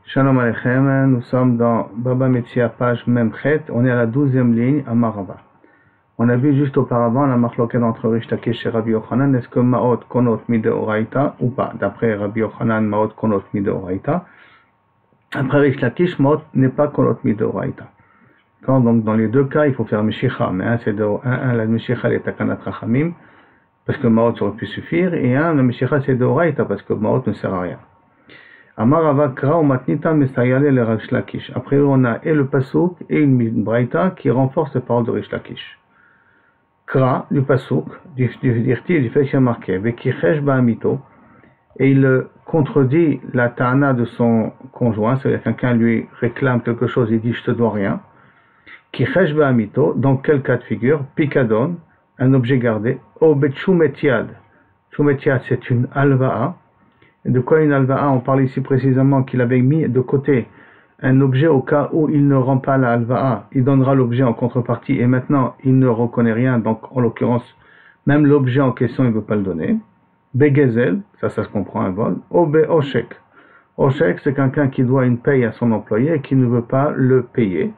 Shalom Aleichem, nous sommes dans Baba Metzia, page Memchet, on est à la 12e ligne à Marava. On a vu juste auparavant la marloquette entre Rish Lakish et Rabbi Yochanan, est-ce que Maot konot mideoraita ou pas? D'après Rabbi Yochanan, Maot konot mideoraita. Après Rish Lakish, Maot n'est pas konot mideoraita. Donc dans les deux cas, il faut faire Meshicha, mais la Meshicha est Takanat Rachamim, parce que Maot aurait pu suffire, et la Meshicha c'est Deoraita, parce que Maot ne sert à rien. Amarava Kra ou Matnita Mesayale le Rish Lakish. Après on a et le Pasuk et une Braïta qui renforce les paroles de Rish Lakish. Kra du Pasuk, du fait qu'il y a marqué Vekichesh Ba'amito, et il contredit la Ta'ana de son conjoint, c'est-à-dire quelqu'un lui réclame quelque chose, il dit je te dois rien. Kichesh Ba'amito, dans quel cas de figure? Pikadon, un objet gardé. Obet Shumetiad. Shumetiad c'est une alva'a. De quoi une alva'a? On parle ici précisément qu'il avait mis de côté un objet au cas où il ne rend pas la alva'a. Il donnera l'objet en contrepartie et maintenant il ne reconnaît rien, donc en l'occurrence même l'objet en question il ne veut pas le donner. Begezel, ça se comprend un vol. Obe Oshek. Oshek c'est quelqu'un qui doit une paye à son employé et qui ne veut pas le payer.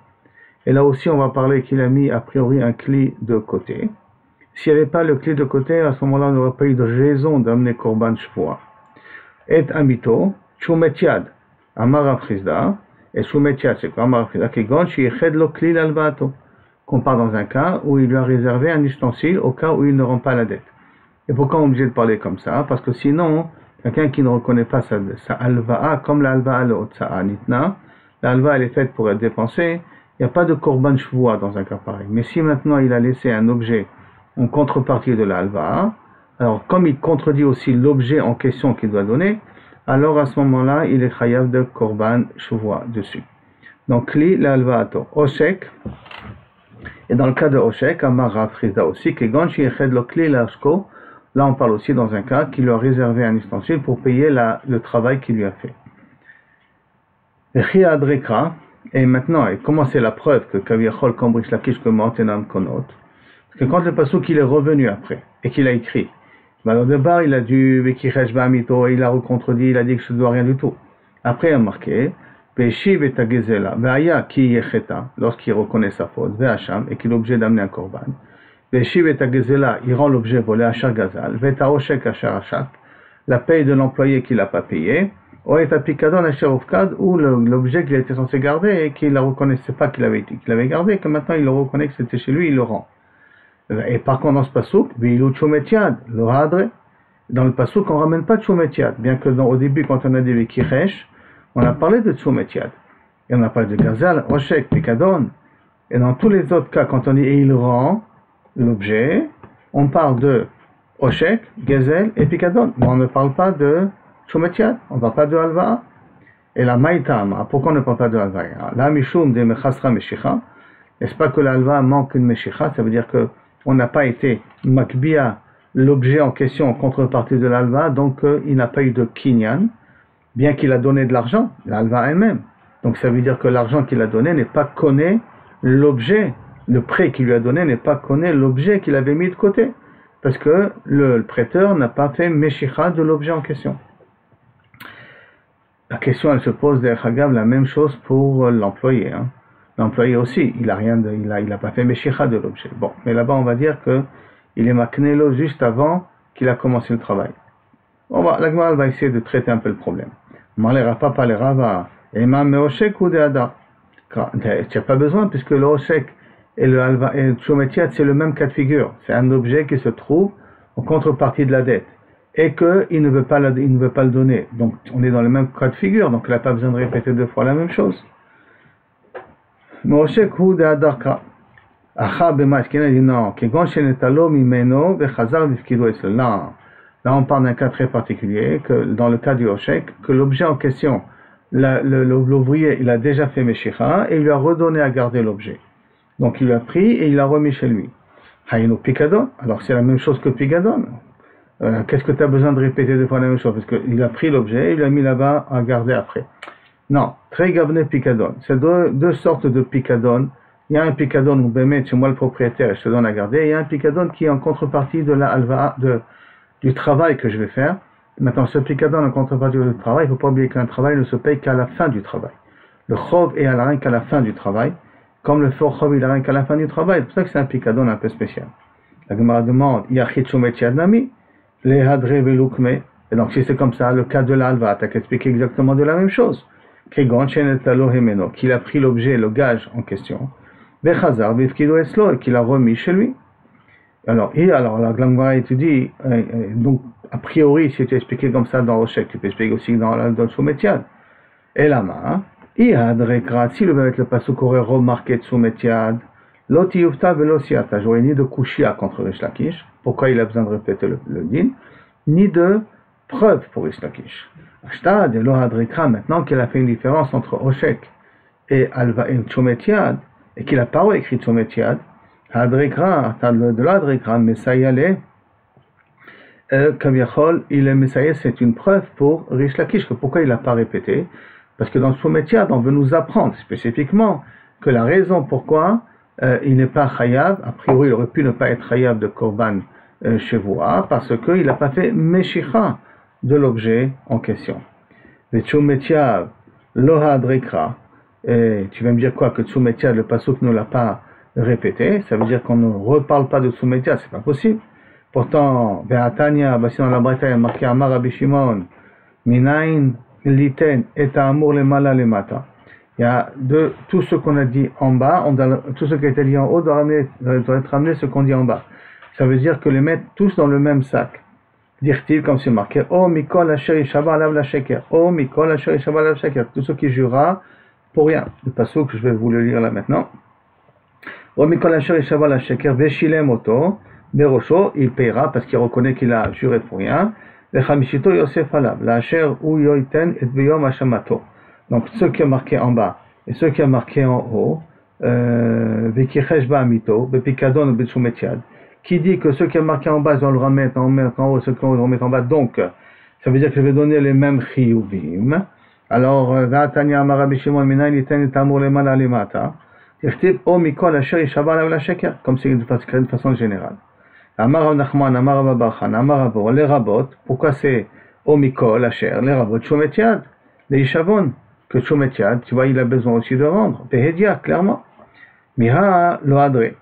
Et là aussi on va parler qu'il a mis a priori un cli de côté. S'il n'y avait pas le cli de côté, à ce moment-là on n'aurait pas eu de raison d'amener Korban Shvoa. Et amito, Shumetiad, Amara Frizda, et Shumetiad, c'est quoi Amara Frizda, qui gonche, il ched lo kli l'alvato, qu'on parle dans un cas où il lui a réservé un ustensile au cas où il ne rend pas la dette. Et pourquoi on est obligé de parler comme ça? Parce que sinon, quelqu'un qui ne reconnaît pas sa alva'a, comme l'alva'a le otsa'a nitna, l'alva'a elle est faite pour être dépensée, il n'y a pas de korban shvoua dans un cas pareil. Mais si maintenant il a laissé un objet en contrepartie de l'alva'a, alors comme il contredit aussi l'objet en question qu'il doit donner, alors à ce moment-là, il est chayav de korban shvoua dessus. Donc li l'alva'ato. Oshek, et dans le cas de Oshek, Amara Frizda aussi, que ganchi eched lo kli l'ashko, là on parle aussi dans un cas qui lui a réservé un ustensile pour payer le travail qu'il lui a fait. Et maintenant, comment c'est la preuve que Kaviachol comme Rish Lakish que Maotenam Konot? Parce que quand le pasuk il est revenu après et qu'il a écrit, au départ il a dû Vekichesh Ba'amito, il a recontredit, il a dit que je ne dois rien du tout. Après il a marqué Peshiv et Tagezela, Ve'aya ki yecheta, lorsqu'il reconnaît sa faute, Ve'asham, et qu'il est obligé d'amener un korban. Peshiv et Tagezela, il rend l'objet volé à Achar Gazal, Ve'taoshek Achar Achak, la paye de l'employé qu'il n'a pas payé. Ou est à Pikadon Asherofkad, ou l'objet qu'il était censé garder et qu'il ne reconnaissait pas qu'il avait gardé, que maintenant il le reconnaît que c'était chez lui, il le rend. Et par contre dans ce pasouk, le hadre, dans le pasouk on ne ramène pas de Tchometiad, bien que au début quand on a dit Vekichesh, on a parlé de Tchometiad. Et on a parlé de Gazal, Oshek, Pikadon. Et dans tous les autres cas, quand on dit et il rend l'objet, on parle de Oshek, Gazel et Pikadon. Mais on ne parle pas de Tchometiad, on ne parle pas de Alva. Et la Maïtama, pourquoi on ne parle pas de Alva? La Mishum de Mechasra Meshicha, n'est-ce pas que l'Alva manque une Meshicha? Ça veut dire qu'on n'a pas été Makbia, l'objet en question en contrepartie de l'Alva, donc il n'a pas eu de Kinyan, bien qu'il a donné de l'argent, l'Alva elle-même. Donc ça veut dire que l'argent qu'il a donné n'est pas connu l'objet, le prêt qu'il lui a donné n'est pas connu l'objet qu'il avait mis de côté. Parce que le prêteur n'a pas fait Meshicha de l'objet en question. La question, elle se pose derrière Hagav, la même chose pour l'employé. Hein. L'employé aussi, il a pas fait Meshicha de l'objet. Bon, mais là-bas, on va dire que il est maknelo juste avant qu'il a commencé le travail. La Gemara va essayer de traiter un peu le problème. Malera papa le rava, ema meoshek ou de ada. Tu n'as pas besoin, puisque le oshek et le tchometiad, c'est le même cas de figure. C'est un objet qui se trouve en contrepartie de la dette. Et qu'il ne veut pas le donner. Donc on est dans le même cas de figure, donc il n'a pas besoin de répéter deux fois la même chose. Là on parle d'un cas très particulier, que dans le cas du Oshek, que l'objet en question, l'ouvrier il a déjà fait Meshicha et il lui a redonné à garder l'objet. Donc il l'a pris et il l'a remis chez lui. Hayno Pikadon, alors c'est la même chose que Pikadon. Qu'est-ce que tu as besoin de répéter deux fois la même chose? Parce qu'il a pris l'objet et il l'a mis là-bas à garder après. Non, très gavné Pikadon. C'est deux sortes de Pikadon. Il y a un Pikadon où Bémet, c'est moi le propriétaire et je te donne à garder. Et il y a un Pikadon qui est en contrepartie de la alva, du travail que je vais faire. Maintenant, ce picadon en contrepartie du travail, il ne faut pas oublier qu'un travail ne se paye qu'à la fin du travail. Le chov est à la rien qu'à la fin du travail, comme le fort chov il a rien qu'à la fin du travail. C'est pour ça que c'est un picadon un peu spécial. La Gemara demande, Yachit Shumet Yadnami, les Hadre Velukme. Et donc, si c'est comme ça, le cas de l'Alva, tu as expliqué exactement de la même chose. Kegon Shenetalo Hemeno, qu'il a pris l'objet, le gage en question. Bechazar Bifkido Eslo, et qu'il a remis chez lui. Alors la Gemara étudie, donc, a priori, si tu expliqué comme ça dans Roshek, tu peux expliquer aussi dans le Shumet Yad. Et la main, si le avec le pasuk aurait remarqué Shumet Yad, Loti Yufta Velosiata, j'aurais ni de Kushia contre Rish Lakish, pourquoi il a besoin de répéter le din, ni de preuve pour Rish Lakish. Ashtad et Lohadrikra, maintenant qu'il a fait une différence entre Oshek et Alva et Shumet Yad, et qu'il n'a pas écrit Shumet Yad, Hadrikra, de l'Hadrikra, Messayale, Kaviachol, il est Messaye, c'est une preuve pour Rish Lakish, que pourquoi il n'a pas répété, parce que dans le Shumet Yad, on veut nous apprendre spécifiquement que la raison pourquoi il n'est pas chayav, a priori il aurait pu ne pas être chayav de korban shevoua, parce qu'il n'a pas fait meshicha de l'objet en question. Le Shumet Yad, lohadrikra, et tu vas me dire quoi, que Shumet Yad, le pasuk ne l'a pas répété, ça veut dire qu'on ne reparle pas de Shumet Yad, c'est pas possible. Pourtant, Be'atania, si dans la Braïta, il y a marqué Amar Rabbi Shimon, Minain liten et amur le mala le mata. Il y a tout ce qu'on a dit en bas, tout ce qui a été dit en haut doit être ramené ce qu'on dit en bas. Ça veut dire que les mettre tous dans le même sac. Dire-t-il comme c'est marqué, Oh mikol asher yishaba alav la sheker. Oh mikol asher yishaba alav la sheker. Tout ce qui jura pour rien. Le passage que je vais vous le lire là maintenant. Oh mikol asher yishaba la sheker veshilem oto berosho, il paiera parce qu'il reconnaît qu'il a juré pour rien. Vechamishito yosef alav la asher u yoiten et beyom hashamato. Donc, ce qui est marqué en bas et ce qui est marqué en haut, qui dit que ce qui est marqué en bas, on le remettre en haut, ce qu'on le remettre en bas. Donc, ça veut dire que je vais donner les mêmes chiyuvim. Alors, comme c'est de façon générale. Amar Nachman, Amar Bachan, Amar Abo, les rabot, pourquoi c'est Omikol, Asher, les rabot, Shumet Yad, les Ishavon, que Shumet Yad, tu vois, il a besoin aussi de rendre, Behedia, clairement. Miha lo adre,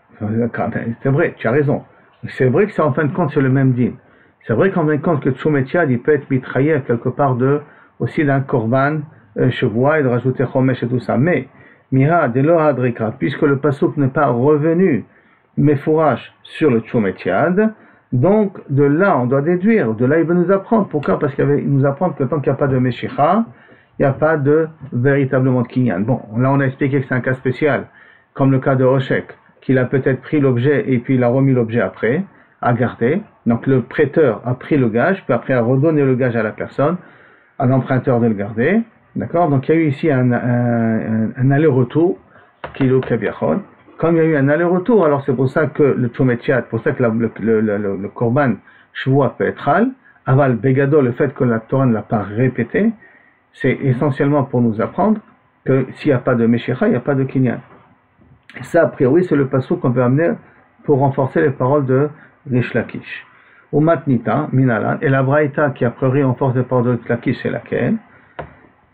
c'est vrai, tu as raison. C'est vrai que c'est en fin de compte, c'est le même din. C'est vrai qu'en fin de compte, que Shumet Yad, il peut être mitraillé quelque part aussi d'un korban, chevois, et de rajouter chomesh et tout ça. Mais, Miha de lo adrika, puisque le pasuk n'est pas revenu, Mefourash sur le Shumet Yad, donc de là on doit déduire, de là il veut nous apprendre. Pourquoi? Parce qu'il nous apprend que tant qu'il n'y a pas de Meshicha, il n'y a pas de véritablement de Kinyan. Bon, là on a expliqué que c'est un cas spécial, comme le cas de Roshek, qu'il a peut-être pris l'objet et puis il a remis l'objet après, à garder. Donc le prêteur a pris le gage, puis après a redonné le gage à la personne, à l'emprunteur de le garder. D'accord? Donc il y a eu ici un aller-retour, Kilo Kaviachon. Comme il y a eu un aller-retour, alors c'est pour ça que le Shumet Yad, pour ça que le Korban Shvoua peut être Hal, Aval Begado, le fait que la Torah ne l'a pas répété, c'est essentiellement pour nous apprendre que s'il n'y a pas de Meshicha, il n'y a pas de Kinyan. Et ça, a priori, c'est le passage qu'on peut amener pour renforcer les paroles de Rish Lakish. Ou Matnita, Minalan, et la Braïta qui a priori renforce les paroles de Rish Lakish, c'est laquelle?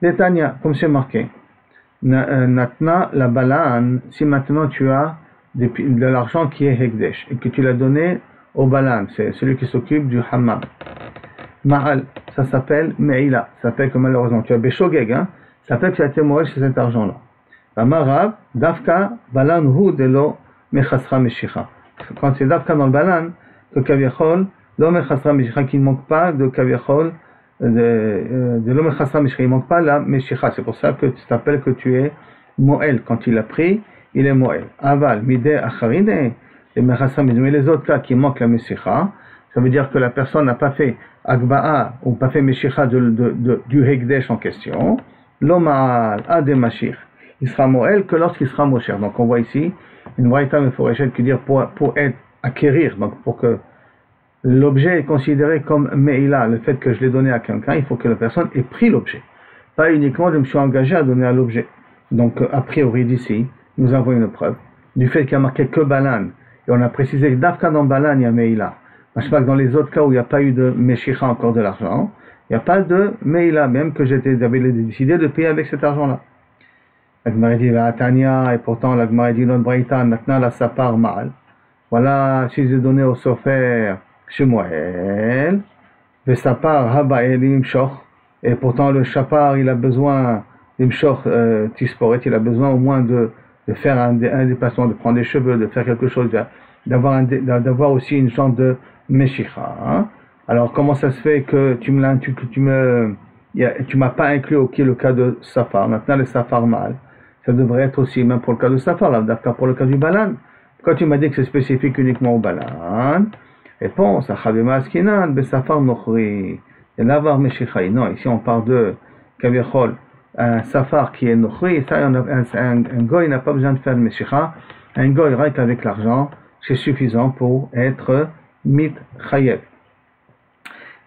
Netanya, comme c'est marqué. Natna la balan, si maintenant tu as de l'argent qui est Hekdesh et que tu l'as donné au balan, c'est celui qui s'occupe du hammam. Mahal, ça s'appelle Meila, ça s'appelle que malheureusement tu as Beshogeg, ça s'appelle que tu as été mauvais sur cet argent-là. Marab, Dafka, balan hu de lo mechasra meshicha. Quand c'est Dafka dans le balan, que Kaviachol, lo mechasra meshicha, qui ne manque pas de Kaviachol, de l'homme chasra meshicha, il manque pas la meshicha. C'est pour ça que tu t'appelles que tu es moel. Quand il a pris, il est moel. Aval, mideh acharine, mais les autres cas qui manquent la meshicha, ça veut dire que la personne n'a pas fait agba'a ou pas fait meshicha du hekdesh en question. L'homal ade mashir, il sera moel que lorsqu'il sera mosher. Donc on voit ici une braïta meforeshet qui dit pour acquérir, donc pour que l'objet est considéré comme meila, le fait que je l'ai donné à quelqu'un, il faut que la personne ait pris l'objet. Pas uniquement je me suis engagé à donner à l'objet. Donc, a priori d'ici, nous avons une preuve du fait qu'il y a marqué que balan, et on a précisé que d'afka dans balan, il y a meila. Je sais pas que dans les autres cas où il n'y a pas eu de meshicha encore de l'argent, Il n'y a pas de Meila, même que j'avais décidé de payer avec cet argent-là. La Gemara dit Tania, et pourtant la Gemara dit non Braïta, maintenant la sapar mal. Voilà, si j'ai donné au sofer Shemuel, le sapar haba et l'imshoch, et pourtant le chapar il a besoin, l'imshoch tisporet, il a besoin au moins de faire un déplacement, de prendre des cheveux, de faire quelque chose, d'avoir aussi une sorte de meshicha. Hein? Alors comment ça se fait que tu m'as pas inclus au qui est le cas de safar, maintenant le safar mal. Ça devrait être aussi, même pour le cas de safar, là, d'accord, pour le cas du balan. Quand tu m'as dit que c'est spécifique uniquement au balan, réponse, achadema askinan, besafar nochri, et l'avar meshichai. Non, ici on parle de kaviachol, un safar qui est nochri, ça, un goy n'a pas besoin de faire le meshicha. Un goy, rien qu'avec l'argent, c'est suffisant pour être mit chayev.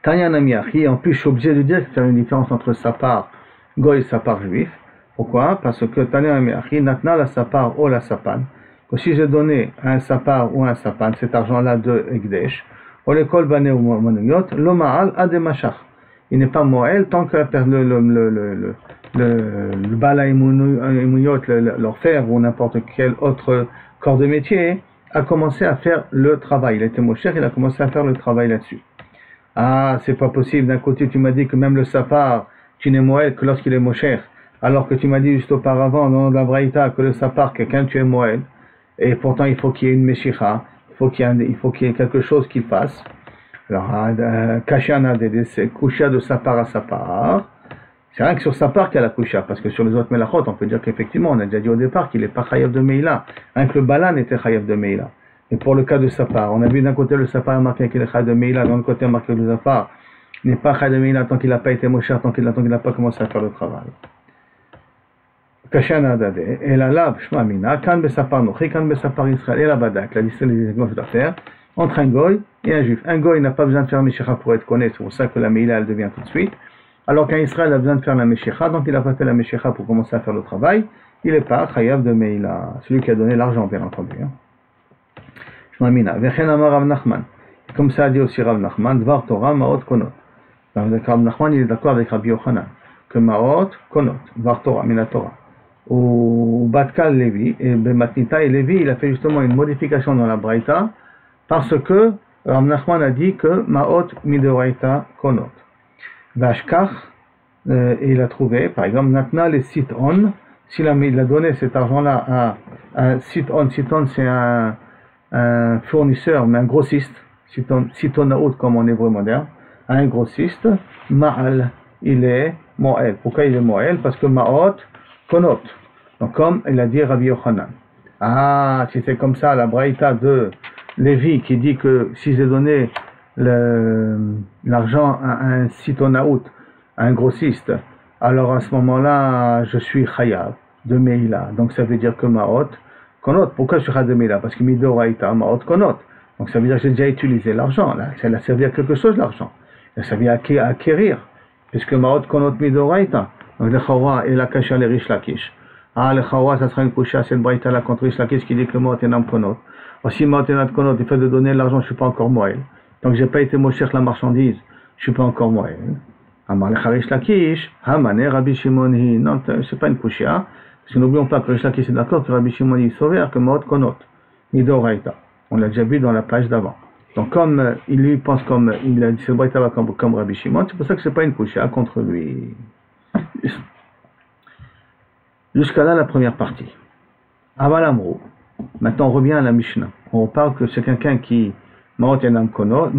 Tanya namiachi, en plus je suis obligé de dire faire une différence entre safar goy et safar juif. Pourquoi? Parce que Tanya namiachi, natna la sapar ou la sapan. Que si j'ai donné un sapar ou un sapan, cet argent-là de Ekdesh, ou l'école bané ou monuyot, l'oma'al a des machach. Il n'est pas moël tant que le bala imuyot, l'orfèvre ou n'importe quel autre corps de métier a commencé à faire le travail. Il était mocher, il a commencé à faire le travail là-dessus. Ah, c'est pas possible. D'un côté, tu m'as dit que même le sapar, tu n'es moël que lorsqu'il est mocher. Alors que tu m'as dit juste auparavant, dans la Braïta, que le sapar, quelqu'un tu es moël. Et pourtant, il faut qu'il y ait une meshicha. Il faut qu'il y ait quelque chose qu'il fasse. Alors, kashana c'est kusha de sapar à sapar. C'est rien que sur sapar qu'il y a la kusha. Parce que sur les autres melachot, on peut dire qu'effectivement, on a déjà dit au départ qu'il n'est pas chayav de meila. Rien que le balan était chayav de meila. Et pour le cas de sapar, on a vu d'un côté le sapar marqué qu'il est chayav de meila, d'un autre côté marqué le sapar n'est pas chayav de meila tant qu'il n'a pas été mosher, tant qu'il n'a pas commencé à faire le travail. Kashana dade, et la lab, shmamina, kan besapar nochi, kan besapar Israël, et la badak, la liste des exemples à faire, entre un goy et un juif. Un goy n'a pas besoin de faire meshicha pour être connu, c'est pour ça que la meila elle devient tout de suite. Alors qu'un Israël a besoin de faire la meshicha, donc il n'a pas fait la meshicha pour commencer à faire le travail, il n'est pas chayav de meila, celui qui a donné l'argent, bien entendu. Shmamina, vechen amar Rav Nachman, comme ça a dit aussi Rav Nachman, dvar Torah, maot konot. Rav Nachman il est d'accord avec Rabbi Yochanan, que maot konot, dvar Torah, mina Torah. Au Batkal Lévi, et Matnita et Lévi, il a fait justement une modification dans la Braïta, parce que Rav Nachman a dit que Maot Midoraïta Konot. Vashkach, et il a trouvé, par exemple, Natna les Siton, s'il a donné cet argent-là à un Siton, Siton c'est un fournisseur, mais un grossiste, Sitonaout comme en hébreu moderne, un grossiste, Ma'al, il est Moël. Pourquoi il est Moël? Parce que Maot, Konot. Donc, comme il a dit Rabbi Yochanan. Ah, si c'est comme ça, la Braïta de Lévi qui dit que si j'ai donné l'argent à un sitonaout, à un grossiste, alors à ce moment-là, je suis chayav de Meila. Donc, ça veut dire que Maot Konot. Pourquoi je suis chayav de Meila? Parce que Midoraïta, Maot Konot. Donc, ça veut dire que j'ai déjà utilisé l'argent. Là, ça a servi à quelque chose, l'argent. Ça a servi à acquérir. Puisque Maot Konot Midoraïta. Donc le Chawa et la Kasha les Rish Lakish. Ah, le Chawa, ça sera une Kusha, c'est une Braïta là contre Rish Lakish qui dit que Maot Enam Konot. Aussi, Maot Enam Konot, il fait de donner l'argent, je ne suis pas encore Moël. Donc, j'ai pas été Mosher la marchandise, je ne suis pas encore Moël. Amar le Rish Lakish, Hamane, Rabbi Shimon, non, c'est pas une Kusha. Parce que n'oublions pas que Rish Lakish est d'accord que Rabbi Shimon est sauvé, que Maot Konot, Midoraïta. On l'a déjà vu dans la page d'avant. Donc, comme il lui pense comme, il a dit c'est Braïta comme Rabbi Shimon, c'est pour ça que c'est pas une Kusha contre lui. Jusqu'à là, la première partie. Avalamro. Maintenant, on revient à la Mishnah. On parle que c'est quelqu'un qui Maotenam konot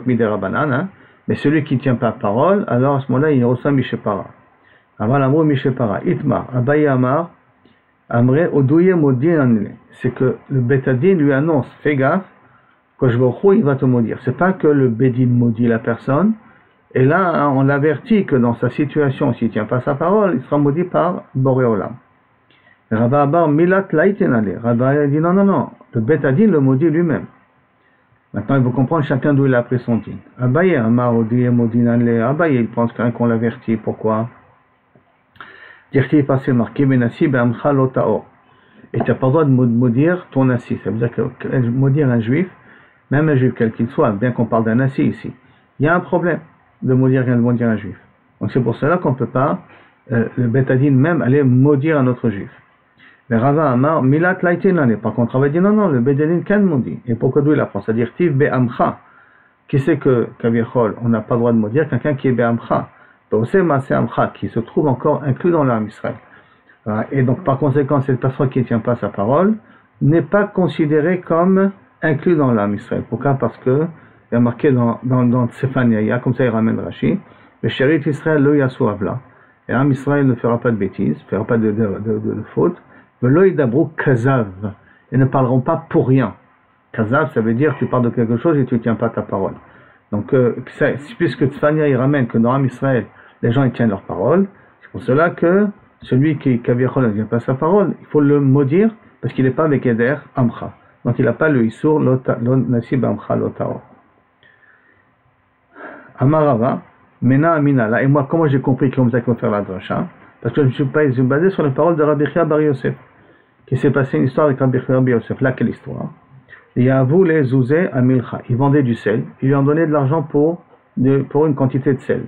miderabanan, mais celui qui ne tient pas parole, alors à ce moment-là, il reçoit Mishepara. Avalamro Mishepara. Itma, Abaye Amar, Amre, Odouye Modin. C'est que le Betadin lui annonce, fais gaffe, que je vais il va te maudire. C'est pas que le Bedin maudit la personne. Et là, on l'avertit que dans sa situation, s'il ne tient pas sa parole, il sera maudit par Boré Olam. Rabba Abar Milat Laïtenale. Rabba dit non, le Betadin le maudit lui-même. Maintenant, il faut comprendre chacun d'où il a pris son din. Abaye Amar Odiye Modinale. Abaye, il pense qu'on l'avertit. Pourquoi? Dirti passé marqué Benassi Be'amcha Lotao. Et tu n'as pas le droit de maudire ton assis. Ça veut dire que maudire un juif, même un juif quel qu'il soit, bien qu'on parle d'un assis ici, il y a un problème. de maudire un juif. Donc c'est pour cela qu'on ne peut pas, le Beth Adin même, aller maudire un autre juif. Mais Rava Amar, Milat Laïtinane. Par contre, Rava dit non, le Beth Adin can maudit. Et pourquoi d'où il apprend? C'est-à-dire, Tiv Be'amcha. Qui sait que, Kavichol, on n'a pas le droit de maudire quelqu'un qui est Be'amcha. Be'oseh Maaseh Amcha, qui se trouve encore inclus dans l'âme Israël. Et donc, par conséquent, cette personne qui ne tient pas sa parole n'est pas considérée comme inclus dans l'âme Israël. Pourquoi? Parce que, il y a marqué dans Tsefania, comme ça il ramène Rashi, le chérit Israël le yasu avla. Et l'âme Israël ne fera pas de bêtises, ne fera pas de faute. Velo yidabrou kazav. Ils ne parleront pas pour rien. Kazav, ça veut dire que tu parles de quelque chose et tu ne tiens pas ta parole. Donc, puisque Tsefania il ramène que dans l'âme Israël, les gens ils tiennent leur parole, c'est pour cela que celui qui Kavichol ne tient pas sa parole, il faut le maudire parce qu'il n'est pas avec Eder Amcha. Donc il n'a pas le Issour, lo nasib Amcha, lo Taor. Amarava, Mena Amina, là, et moi, comment j'ai compris qu'il faut faire la dracha? Parce que je me suis basé sur les paroles de Rabbi Chia Bar Yosef, qui s'est passé une histoire avec Rabbi Chia Bar Yosef. Là, quelle histoire? Yavu les Zouzé à Milcha. Ils vendaient du sel, ils lui ont donné de l'argent pour une quantité de sel.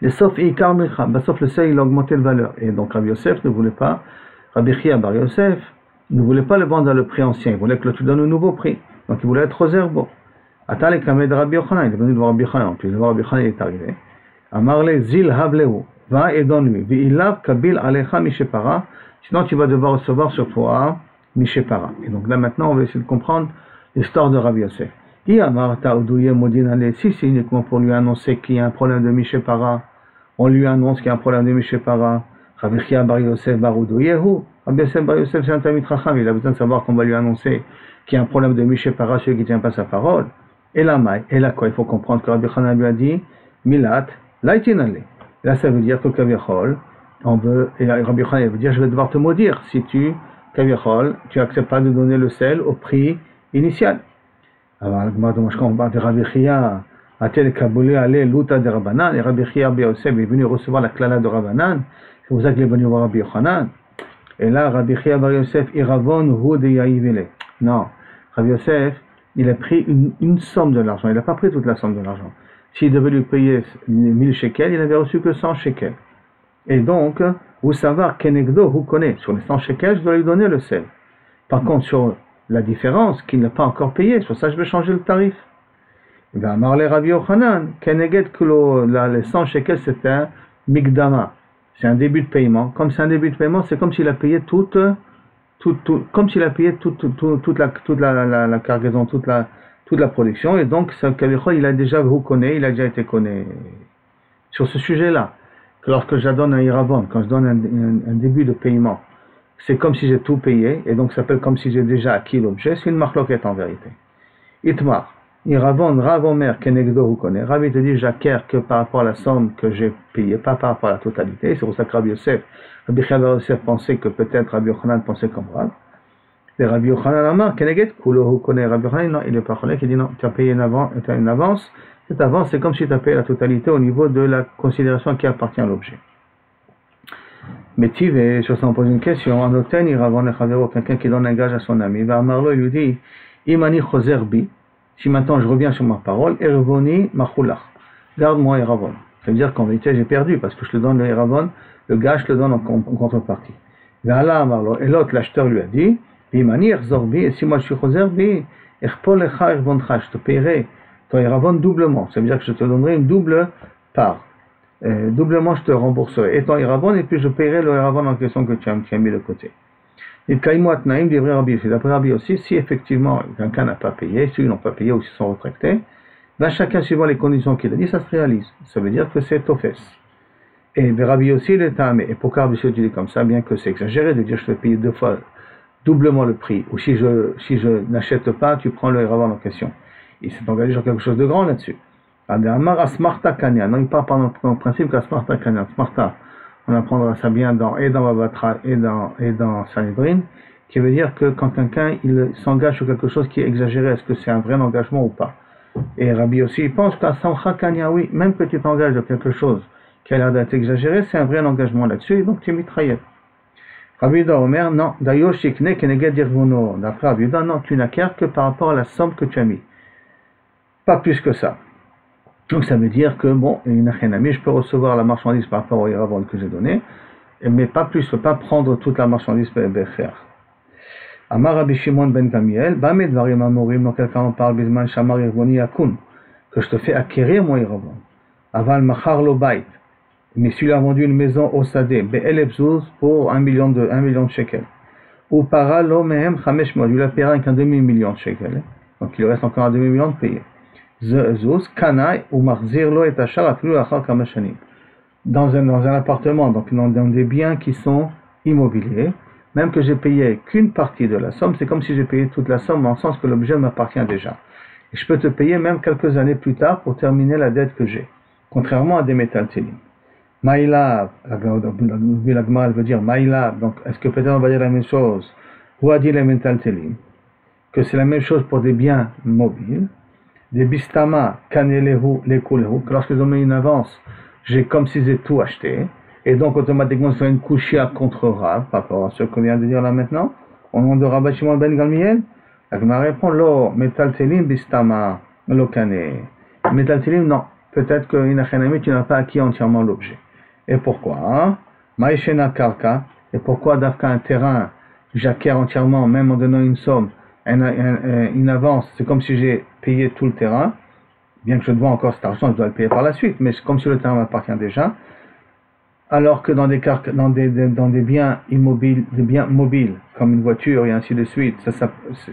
Les sauf Ikar Milcha, sauf le sel, il a augmenté de valeur. Et donc Rabbi Yosef ne voulait pas, Rabbi Chia Bar Yosef ne voulait pas le vendre à le prix ancien, il voulait que tu donnes un nouveau prix. Donc il voulait être aux herbes. Attends, de Rabbi Yochanan, il est venu de voir Rabbi Yochanan, puis le voir Rabbi Yochanan, il est arrivé. Amarle zil havlehu, va et donne-lui. Vi'ilav kabil alecha mishepara, sinon tu vas devoir recevoir sur toi mishepara. Et donc là maintenant, on va essayer de comprendre l'histoire de Rabbi Yosef. I amarta udouye modinale, si c'est uniquement pour lui annoncer qu'il y a un problème de mishepara, on lui annonce qu'il y a un problème de mishepara. Rabbi Chia Bar Yosef bar udouyehu, Rabbi Yosef Bar Yosef c'est un tamid chacham, il a besoin de savoir qu'on va lui annoncer qu'il y a un problème de mishepara, celui qui ne tient pas sa parole. Et là quoi, il faut comprendre que Rabbi Yochanan lui a dit Milat, Laïtinale. Là, ça veut dire que Kavichol, et Rabbi Yochanan veut dire je vais devoir te maudire si Kavichol, tu n'acceptes pas de donner le sel au prix initial. Alors, je comprends de Rabbi Chia, a-t-il kaboulé aller l'outa de Rabbanan, et Rabbi Chia Bar Yosef est venu recevoir la klala de Rabbanan, c'est pour ça qu'il est venu voir Rabbi Yochanan. Et là, Rabbi Chia Bar Yosef, Iravon hu de yaivele. Non, Rabbi Yosef, il a pris une somme de l'argent, il n'a pas pris toute la somme de l'argent. S'il devait lui payer 1000 shekels, il n'avait reçu que 100 shekels. Et donc, vous savoir qu'Enegdo, vous connaissez, sur les 100 shekels, je dois lui donner le sel. Par contre, sur la différence qu'il n'a pas encore payé, sur ça, je vais changer le tarif. Il va marler Rabbi Yochanan, qu'Eneged, les 100 shekels, c'est un migdama, c'est un début de paiement. Comme c'est un début de paiement, c'est comme s'il a payé toute la cargaison, toute la production, et donc il a déjà été connu sur ce sujet-là. Que lorsque je donne un iravon, quand je donne un début de paiement, c'est comme si j'ai tout payé, et donc ça s'appelle comme si j'ai déjà acquis l'objet, c'est une marloquette en vérité. Itmar, iravon, Rav Omer, kenegdo vous connaît. Rav te dit j'acquiers que par rapport à la somme que j'ai payée, pas par rapport à la totalité. C'est pour ça que Rabbi Chia Bar Yosef pensait que peut-être Rabbi Yochanan pensait comme Rav. Et Rabbi Yochanan Amar, Keneged, Kulo, vous connaît. Rabbi Yochanan, non, il est pas cholique, il dit non, tu as payé une avance. Cette avance, c'est comme si tu as payé la totalité au niveau de la considération qui appartient à l'objet. Mais Tive, sur ça, on pose une question. En Oten, il ravon le chavero, quelqu'un qui donne un gage à son ami. Il va Amarlo, il lui dit, Imani Chozerbi, si maintenant je reviens sur ma parole, Ervoni Machulach, garde-moi Eravon. Ça veut dire qu'en vérité, j'ai perdu, parce que je te donne le Eravon, le gage, je te donne en contrepartie. Ve'ala Amarlo, et l'autre, l'acheteur lui a dit, Imani Erzorbi, et si moi je suis Chozerbi, Erpolecha Ervoncha, je te paierai ton Eravon doublement. Ça veut dire que je te donnerai une double part. Doublement, je te rembourserai. Et ton Eravon, et puis je paierai le Eravon en question que tu as mis de côté. Et Kaïmouat Naïm, des vrais Rabbi aussi. D'après Rabbi aussi, si effectivement quelqu'un n'a pas payé, ceux qui n'ont pas payé ou s'ils sont retractés, là chacun suivant les conditions qu'il a dit, ça se réalise. Ça veut dire que c'est Tofes. Et Rabbi aussi, il est tamé. Et pourquoi Rabbi aussi dit comme ça, bien que c'est exagéré de dire je vais payer 2 fois doublement le prix, ou si je n'achète pas, tu prends le Eravon en question. Il s'est engagé sur quelque chose de grand là-dessus. Amar Asmarta Kanya. Non, il parle par le principe qu'Asmarta Kanya. Smarta, on apprendra ça bien dans Babatra et dans Sanhedrin, qui veut dire que quand quelqu'un il s'engage sur quelque chose qui est exagéré, est-ce que c'est un vrai engagement ou pas? Et Rabbi aussi, il pense qu'Asmarta Kanya, oui, même que tu t'engages sur quelque chose qui a l'air d'être exagéré, c'est un vrai engagement là-dessus, et donc tu es mitraillé. Rabbi Yuda Omer, non, Dayoshikne Keneged Irvono. D'après Rabbi Yuda, non, tu n'acquiers que par rapport à la somme que tu as mis. Pas plus que ça. Donc ça veut dire que, bon, je peux recevoir la marchandise par rapport au Yeravon que j'ai donné, mais pas plus, je ne peux pas prendre toute la marchandise Becher. Amar Rabbi Shimon ben Gamiel, Bamed Varim Amorim, donc quelqu'un en parle, Bisman Shamar Irvoni Yakun, que je te fais acquérir mon Yeravon. Aval Machar Lo Bait, mais si il a vendu une maison au Sadeh, Be'elef Zuz pour 1 million de shekels. Ou para Lo Mehem Chamesh Mod, il a payé avec un demi-million de shekels. Donc il reste encore un demi-million de payer. Zuz, Kanai, ou Marzir Lo et Achar, Aflu Achar Kamashani. Dans un appartement, donc dans des biens qui sont immobiliers, même que j'ai payé qu'une partie de la somme, c'est comme si j'ai payé toute la somme, en sens que l'objet m'appartient déjà. Et je peux te payer même quelques années plus tard pour terminer la dette que j'ai. Contrairement à des métaltélim. Maïla, la Gemara veut dire Maïla, donc est-ce que peut-être on va dire la même chose? Ou a dit les métaltélim? Que c'est la même chose pour des biens mobiles. Des bistama, kanelehu, lekulehu, que lorsque je donne une avance, j'ai comme si j'ai tout acheté. Et donc automatiquement c'est une couchia contre Rav, par rapport à ce qu'on vient de dire là maintenant, au nom de Rabbi Shimon ben Gamliel. La Gemara répond, lo, metaltelim bistama, lo kane. Metaltelim, non. Peut-être que inachanami, tu n'as pas acquis entièrement l'objet. Et pourquoi? Maïshena karka. Et pourquoi d'Afka un terrain, j'acquiers entièrement, même en donnant une somme, une avance, c'est comme si j'ai payé tout le terrain, bien que je dois encore cet argent, je dois le payer par la suite, mais c'est comme si le terrain m'appartient déjà. Alors que dans des biens immobiles, des biens mobiles, comme une voiture et ainsi de suite,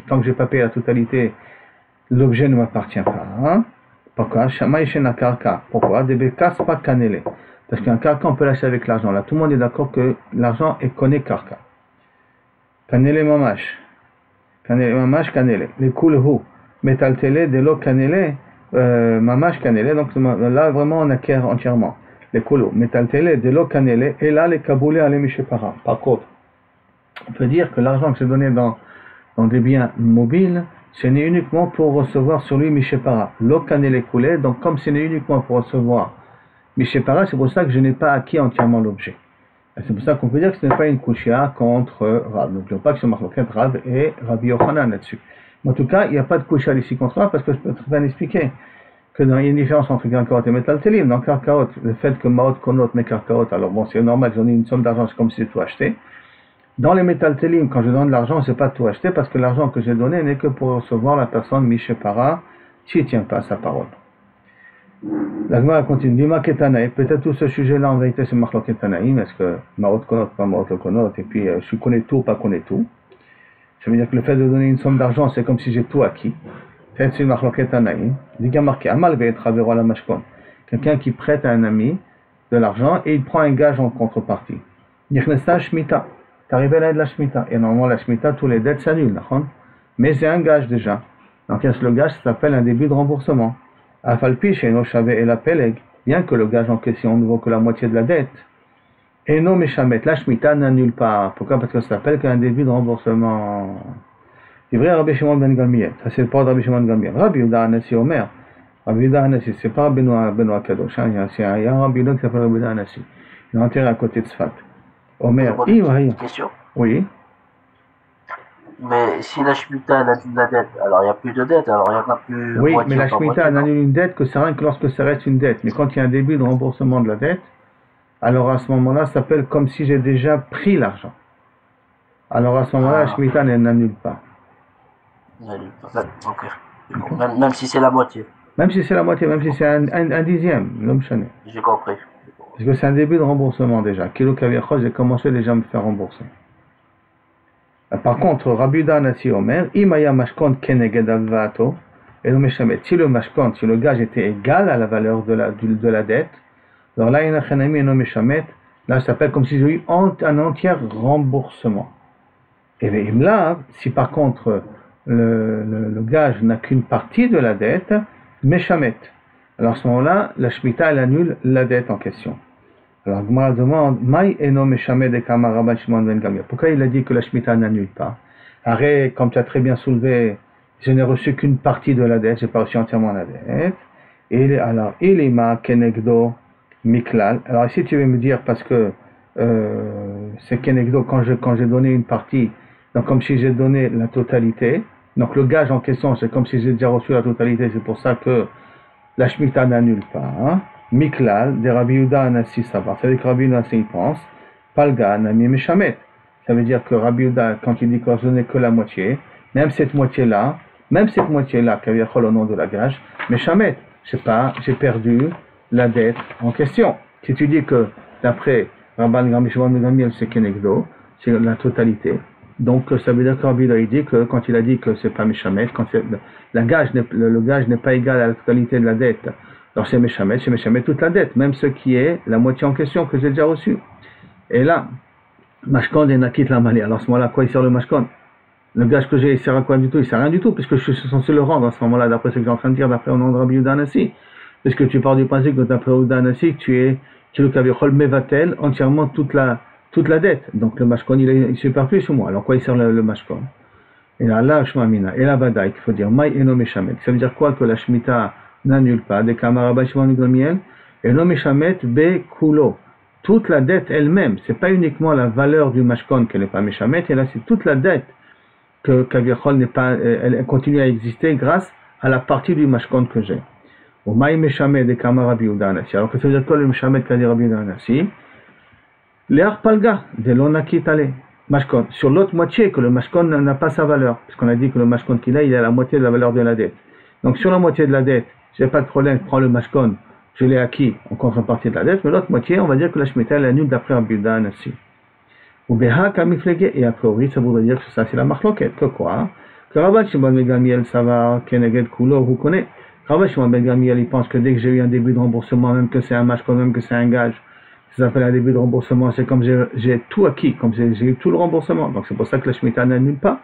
tant que je n'ai pas payé la totalité, l'objet ne m'appartient pas. Hein? Pourquoi? Pourquoi? Parce qu'un karka, on peut l'acheter avec l'argent. Là, tout le monde est d'accord que l'argent est connu karka. Kanele mamash. Kanele mamash kanele. Les kulhu. Metaltele, delo kanele, mamash kanele. Donc là, vraiment, on acquiert entièrement. Les kolos, metaltele, de l'eau canelé, et là les kaboulés à l'émichépara. Par contre, on peut dire que l'argent que j'ai donné dans des biens mobiles, ce n'est uniquement pour recevoir sur lui michépara. L'eau canelé coulé, donc comme ce n'est uniquement pour recevoir michépara, c'est pour ça que je n'ai pas acquis entièrement l'objet. C'est pour ça qu'on peut dire que ce n'est pas une kushia contre Rav. Donc je ne veux pas que ce marloquet Rav et Rabbi Yochanan là-dessus. Mais en tout cas, il n'y a pas de kushia ici contre Rav parce que je peux très bien expliquer. Il y a une différence entre karkaot et metaltelim. Dans karkaot, le fait que maot konot met karkaot, alors bon, c'est normal, j'en ai une somme d'argent, c'est comme si j'ai tout acheté. Dans les metaltelim, quand je donne de l'argent, c'est pas tout acheté parce que l'argent que j'ai donné n'est que pour recevoir la personne michépara, s'il ne tient pas à sa parole. La Gemara continue. Dima ketanaï, peut-être tout ce sujet-là en vérité c'est marlo ketanaïm, est-ce que maot konot, pas maot konot, et puis je connais tout, pas connais tout. Ça veut dire que le fait de donner une somme d'argent, c'est comme si j'ai tout acquis. C'est une marloquette anaïm. Il y a marqué Amal ve'et ravero la mashkon. Quelqu'un qui prête à un ami de l'argent et il prend un gage en contrepartie. Yichnesa shmita. T'arrives là de la shmita. Et normalement la shmita, tous les dettes s'annulent, d'accord? Mais c'est un gage déjà. Donc le gage ça s'appelle un début de remboursement. Afalpi chez no shave et la peleg. Bien que le gage en question ne vaut que la moitié de la dette. Et non meshamet. La shmita n'annule pas. Pourquoi? Parce que ça s'appelle qu'un début de remboursement. C'est vrai, Rabbi Shimon ben Gamliel. Ça, c'est le port de Rabbi Shimon ben Gamliel. Rabbi Yehuda Hanassi Omer. Rabbi Yehuda Hanassi, c'est pas Benoît Kadosh. Il y a un Rabbi Yehuda qui s'appelle Rabbi Yehuda Hanassi. Il est enterré à côté de Sfat. Omer, une question. Oui. Mais si la Shemitah annule la dette, alors il n'y a plus de dette, alors il n'y en a plus. Oui, mais la Shemitah annule une dette que c'est rien que lorsque ça reste une dette. Mais quand il y a un début de remboursement de la dette, alors à ce moment-là, ça s'appelle comme si j'ai déjà pris l'argent. Alors à ce moment-là, la Shemitah n'annule pas. Okay. Même si c'est la moitié. Même si c'est la moitié, même si c'est un dixième, l'homme chané. J'ai compris. Parce que c'est un début de remboursement déjà. Kilo Kavirchol, j'ai commencé déjà à me faire rembourser. Par contre, Rabbi Yehuda Hanassi Omer, Imaya Mashkon Keneged Alvato, et le Meshamet, si le Mashkon, si le gage était égal à la valeur de la dette, alors là, Inachanami et no Meshamet, là, ça s'appelle comme si j'ai eu un entier remboursement. Et là, si par contre, le gage n'a qu'une partie de la dette, Meshamet. Alors à ce moment-là, la Shemitah, elle annule la dette en question. Alors Gemara demande, Maï eno Meshamet de Kama Rabban Shimon ben Gamliel. Pourquoi il a dit que la Shemitah n'annule pas? Arrête, comme tu as très bien soulevé, je n'ai reçu qu'une partie de la dette, je n'ai pas reçu entièrement la dette. Et alors, Ilima Kenegdo Miklal. Alors ici tu veux me dire, parce que c'est Kenegdo, quand j'ai donné une partie, donc comme si j'ai donné la totalité, donc le gage en question, c'est comme si j'ai déjà reçu la totalité, c'est pour ça que la Shemitah n'annule pas. Hein. Miklal, de Rabbi Yehuda Anassi Savar. Ça veut dire que Rabbi Yehuda Anassi il pense, Palga Nami Meshamet. Ça veut dire que Rabbi Yehuda, quand il dit que je n'ai que la moitié, même cette moitié-là, Kaviachol au nom de la gage, Meshamet. J'ai perdu la dette en question. Si tu dis que d'après Rabban Gambi Shimon ben Gamliel c'est Kenegdo, c'est la totalité. Donc ça veut dire que Rabbi Yehuda dit que quand il a dit que c'est pas Meshamet, quand le gage n'est pas égal à la totalité de la dette, alors c'est Meshamet toute la dette, même ce qui est la moitié en question que j'ai déjà reçu. Et là, Mashkon et Nakit la Mali. Alors à ce moment-là, quoi il sert le Mashkon? Le gage que j'ai, il sert à quoi du tout? Il sert à rien du tout, puisque je suis censé le rendre à ce moment-là, d'après ce que j'ai en train de dire, d'après au nom de Rabbi Yehuda Anassi. Puisque tu pars du principe que d'après Yehuda Anassi, tu es le Kavichol Mevatel entièrement toute la dette. Donc le Mashkon, il est superflu sur moi. Alors quoi il sert le Mashkon? Et là, Shmamina, et la Badaï, il faut dire, Maï Eno Meshamet. Ça veut dire quoi que la Shemitah n'annule pas? Des Kamarabba Shimon ben Gamliel, Eno Meshamet Be Kulo. Toute la dette elle-même, c'est pas uniquement la valeur du Mashkon qu'elle n'est pas Meshamet, et là c'est toute la dette que Kaviachol n'est pas, elle continue à exister grâce à la partie du Mashkon que j'ai. Au Maï Meshamet des Kamar Rabbi Yehuda Anassi. Alors que ça veut dire quoi le Meshamet qu'a dit Rabbi Yehuda Anassi? Léar Palga, de l'onakit ale. Mashkon. Sur l'autre moitié, que le Mashkon n'a pas sa valeur. Parce qu'on a dit que le Mashkon qu'il a, il est à la moitié de la valeur de la dette. Donc sur la moitié de la dette, j'ai pas de problème, je prends le Mashkon, je l'ai acquis en contrepartie de la dette, mais l'autre moitié, on va dire que la Shemitah elle annule d'après Rabbi Yehuda Anassi. Ou Beha Kamiflege, et a priori, ça voudrait dire que ça c'est la marloquette. Que quoi? Que Rabban Shimon ben Gamliel, ça va, Keneged Kulo, vous connaissez. Rabban Shimon ben Gamliel, il pense que dès que j'ai eu un début de remboursement, même que c'est un Mashkon, même que c'est un gage, ça s'appelle un début de remboursement, c'est comme j'ai tout acquis, comme j'ai eu tout le remboursement. Donc c'est pour ça que la Shemitah n'annule pas.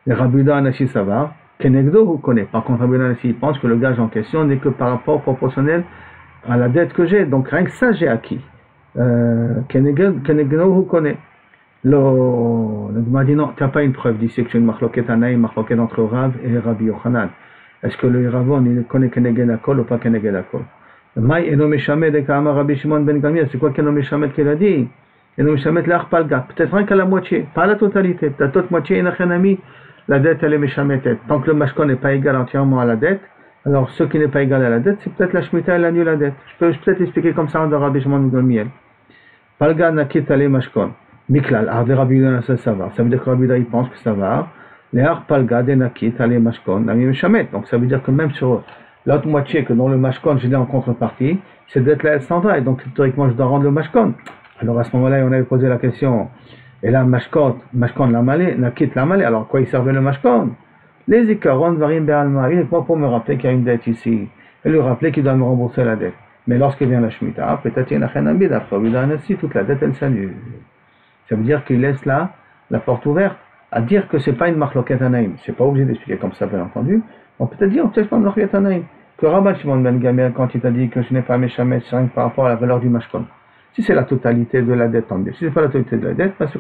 Et Rabbi Yehuda Anassi, ça va, Kenegdo, vous connaissez. Par contre, Rabbi Yehuda Anassi, il pense que le gage en question n'est que par rapport proportionnel à la dette que j'ai. Donc rien que ça, j'ai acquis. Kenegdo, vous connaissez. Le Gemara dit non, tu n'as pas une preuve d'ici que tu as une marloquette anaïm, marloquette entre Rav et Rabbi Yochanan. Est-ce que le Ravon, il connaît Keneged Akol ou pas Keneged Akol? Maï Eno Meshamet de Kama Rabbi Shimon ben Gamliel, c'est quoi qu'Eno Meshamet qu'il a dit? Eno Meshamet l'Ar Palga, peut-être rien qu'à la moitié, pas à la totalité, peut-être l'autre moitié, Enachenami, la dette elle est Meshamet. Tant que le Mashkon n'est pas égal entièrement à la dette, alors ce qui n'est pas égal à la dette, c'est peut-être la Shemitah, elle annule la dette. Je peux peut-être expliquer comme ça dans Rabbi Shimon ben Gamliel. Palga Nakit Ale Mashkon. Miklal, Arde Rabbi Yehuda Anassi ça va. Ça veut dire que Rabbi Yehuda il pense que ça va. Les Palga, des Nakit, allez Mashkon, Nami Meshamet. Donc ça veut dire que même sur l'autre moitié que dans le Mashkon j'ai en contrepartie, cette dette-là elle s'en va. Et donc théoriquement je dois rendre le Mashkon. Alors à ce moment-là, on avait posé la question. Et là, Mashkon la malé, Nakit la malé. Alors quoi il servait le Mashkon? Les Ikaron varim be'alma. Uniquement pour me rappeler qu'il y a une dette ici. Et lui rappeler qu'il doit me rembourser la dette. Mais lorsque vient la Shemitah, peut-être il y a un Chenamid, après Rabbi Yehuda Anassi, toute la dette elle s'annule. Ça veut dire qu'il laisse là la porte ouverte à dire que c'est pas une marloquette anaïm. C'est pas obligé d'expliquer comme ça, bien entendu. On peut dire, peut-être pas une marloquette anaïm. Que Rabban Shimon ben Gamliel, quand il t'a dit que je n'ai pas Meshamet, c'est rien que par rapport à la valeur du Mashkon. Si c'est la totalité de la dette, tant mieux. Si c'est pas la totalité de la dette, ben, ce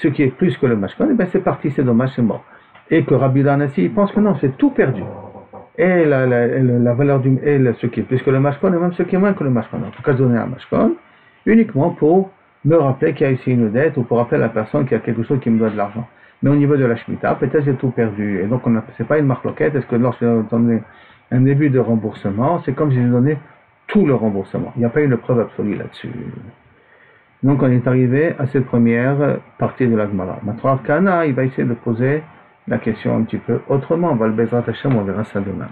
qui est plus que le Mashkon, ben c'est parti, c'est dommage, c'est mort. Et que Rabbi Yehuda Anassi, il pense que non, c'est tout perdu. Et la valeur ce qui est plus que le Mashkon, et même ce qui est moins que le Mashkon. En tout cas, donner un Mashkon, uniquement pour me rappeler qu'il y a ici une dette, ou pour rappeler à la personne qu'il y a quelque chose qui me doit de l'argent. Mais au niveau de la Shemitah, peut-être j'ai tout perdu. Et donc, c'est pas une marloquette. Est-ce que lorsque j'ai donné un début de remboursement, c'est comme si j'ai donné tout le remboursement. Il n'y a pas une preuve absolue là-dessus. Donc, on est arrivé à cette première partie de la Gemara. Maintenant, Kana, il va essayer de poser la question un petit peu autrement. On va le Bezrat Hashem, on verra ça demain.